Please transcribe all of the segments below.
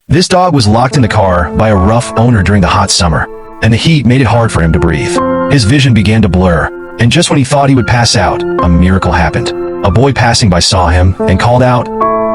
This dog was locked in the car by a rough owner during the hot summer, and the heat made it hard for him to breathe. His vision began to blur, and just when he thought he would pass out, a miracle happened. A boy passing by saw him and called out,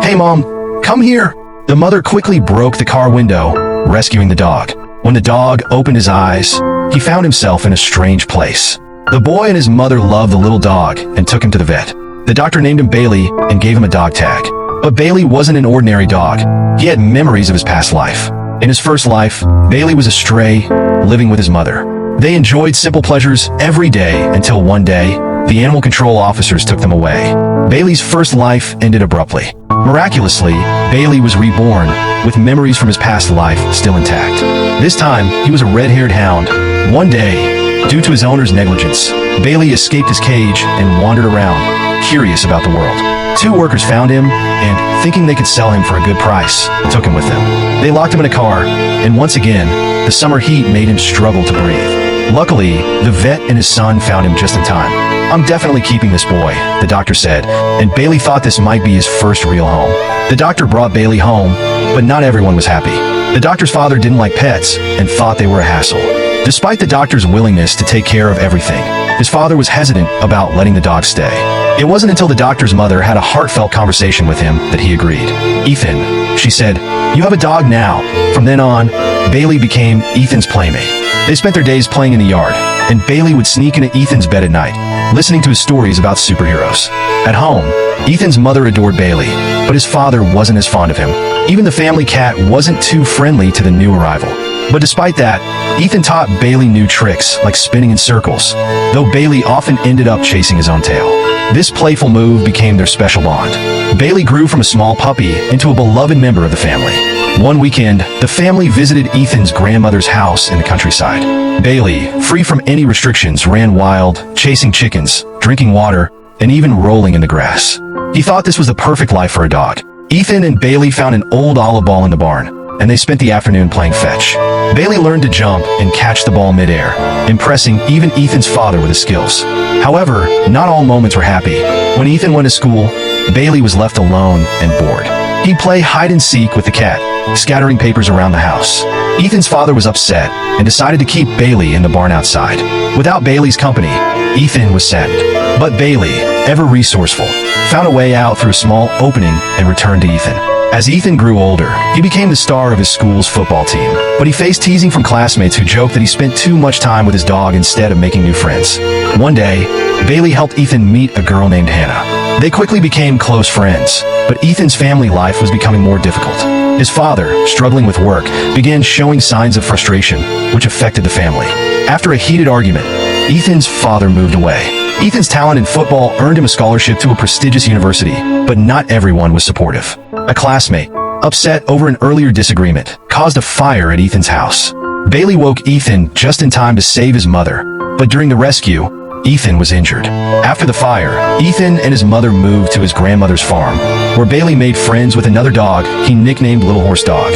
"Hey Mom, come here!" The mother quickly broke the car window, rescuing the dog. When the dog opened his eyes, he found himself in a strange place. The boy and his mother loved the little dog and took him to the vet. The doctor named him Bailey and gave him a dog tag. But Bailey wasn't an ordinary dog. He had memories of his past life. In his first life, Bailey was a stray, living with his mother. They enjoyed simple pleasures every day until one day, the animal control officers took them away. Bailey's first life ended abruptly. Miraculously, Bailey was reborn, with memories from his past life still intact. This time, he was a red-haired hound. One day, due to his owner's negligence, Bailey escaped his cage and wandered around, curious about the world. Two workers found him, and, thinking they could sell him for a good price, took him with them. They locked him in a car, and once again, the summer heat made him struggle to breathe. Luckily, the vet and his son found him just in time. "I'm definitely keeping this boy," the doctor said, and Bailey thought this might be his first real home. The doctor brought Bailey home, but not everyone was happy. The doctor's father didn't like pets and thought they were a hassle. Despite the doctor's willingness to take care of everything, his father was hesitant about letting the dog stay. It wasn't until the doctor's mother had a heartfelt conversation with him that he agreed. "Ethan," she said, "you have a dog now." From then on, Bailey became Ethan's playmate. They spent their days playing in the yard, and Bailey would sneak into Ethan's bed at night, listening to his stories about superheroes. At home, Ethan's mother adored Bailey, but his father wasn't as fond of him. Even the family cat wasn't too friendly to the new arrival. But despite that, Ethan taught Bailey new tricks like spinning in circles, though Bailey often ended up chasing his own tail. This playful move became their special bond. Bailey grew from a small puppy into a beloved member of the family. One weekend, the family visited Ethan's grandmother's house in the countryside. Bailey, free from any restrictions, ran wild, chasing chickens, drinking water, and even rolling in the grass. He thought this was the perfect life for a dog. Ethan and Bailey found an old olive ball in the barn, and they spent the afternoon playing fetch. Bailey learned to jump and catch the ball midair, impressing even Ethan's father with his skills. However, not all moments were happy. When Ethan went to school, Bailey was left alone and bored. He'd play hide-and-seek with the cat, scattering papers around the house. Ethan's father was upset and decided to keep Bailey in the barn outside. Without Bailey's company, Ethan was saddened. But Bailey, ever resourceful, found a way out through a small opening and returned to Ethan. As Ethan grew older, he became the star of his school's football team. But he faced teasing from classmates who joked that he spent too much time with his dog instead of making new friends. One day, Bailey helped Ethan meet a girl named Hannah. They quickly became close friends, but Ethan's family life was becoming more difficult. His father, struggling with work, began showing signs of frustration, which affected the family. After a heated argument, Ethan's father moved away. Ethan's talent in football earned him a scholarship to a prestigious university, but not everyone was supportive. A classmate, upset over an earlier disagreement, caused a fire at Ethan's house. Bailey woke Ethan just in time to save his mother, but during the rescue, Ethan was injured. After the fire, Ethan and his mother moved to his grandmother's farm, where Bailey made friends with another dog he nicknamed Little Horse Dog.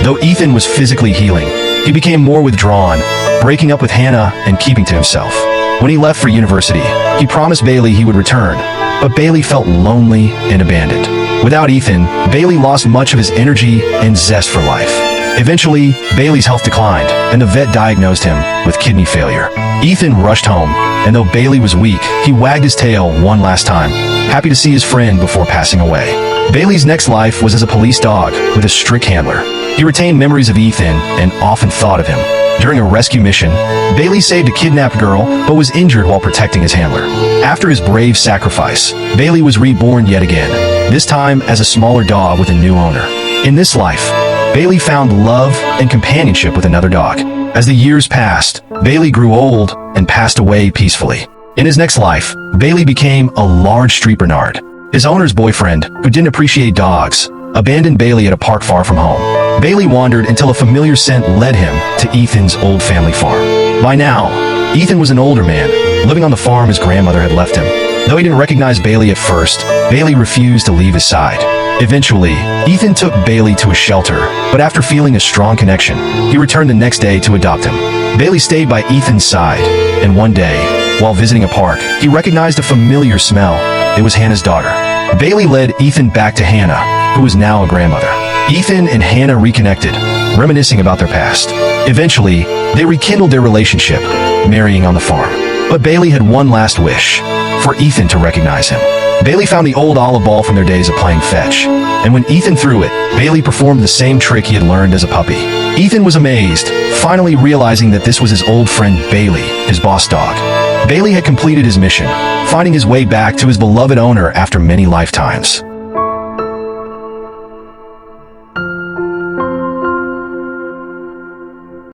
Though Ethan was physically healing, he became more withdrawn, breaking up with Hannah and keeping to himself. When he left for university, he promised Bailey he would return, but Bailey felt lonely and abandoned. Without Ethan, Bailey lost much of his energy and zest for life. Eventually, Bailey's health declined, and the vet diagnosed him with kidney failure. Ethan rushed home, and though Bailey was weak, he wagged his tail one last time, happy to see his friend before passing away. Bailey's next life was as a police dog with a strict handler. He retained memories of Ethan and often thought of him. During a rescue mission, Bailey saved a kidnapped girl but was injured while protecting his handler. After his brave sacrifice, Bailey was reborn yet again, this time as a smaller dog with a new owner. In this life, Bailey found love and companionship with another dog. As the years passed, Bailey grew old and passed away peacefully. In his next life, Bailey became a large street Bernard. His owner's boyfriend, who didn't appreciate dogs, abandoned Bailey at a park far from home. Bailey wandered until a familiar scent led him to Ethan's old family farm. By now, Ethan was an older man, living on the farm his grandmother had left him. Though he didn't recognize Bailey at first, Bailey refused to leave his side. Eventually, Ethan took Bailey to a shelter, but after feeling a strong connection, he returned the next day to adopt him. Bailey stayed by Ethan's side, and one day, while visiting a park, he recognized a familiar smell. It was Hannah's daughter. Bailey led Ethan back to Hannah, who was now a grandmother. Ethan and Hannah reconnected, reminiscing about their past. Eventually, they rekindled their relationship, marrying on the farm. But Bailey had one last wish, for Ethan to recognize him. Bailey found the old olive ball from their days of playing fetch, and when Ethan threw it, Bailey performed the same trick he had learned as a puppy. Ethan was amazed, finally realizing that this was his old friend Bailey, his boss dog. Bailey had completed his mission, finding his way back to his beloved owner after many lifetimes.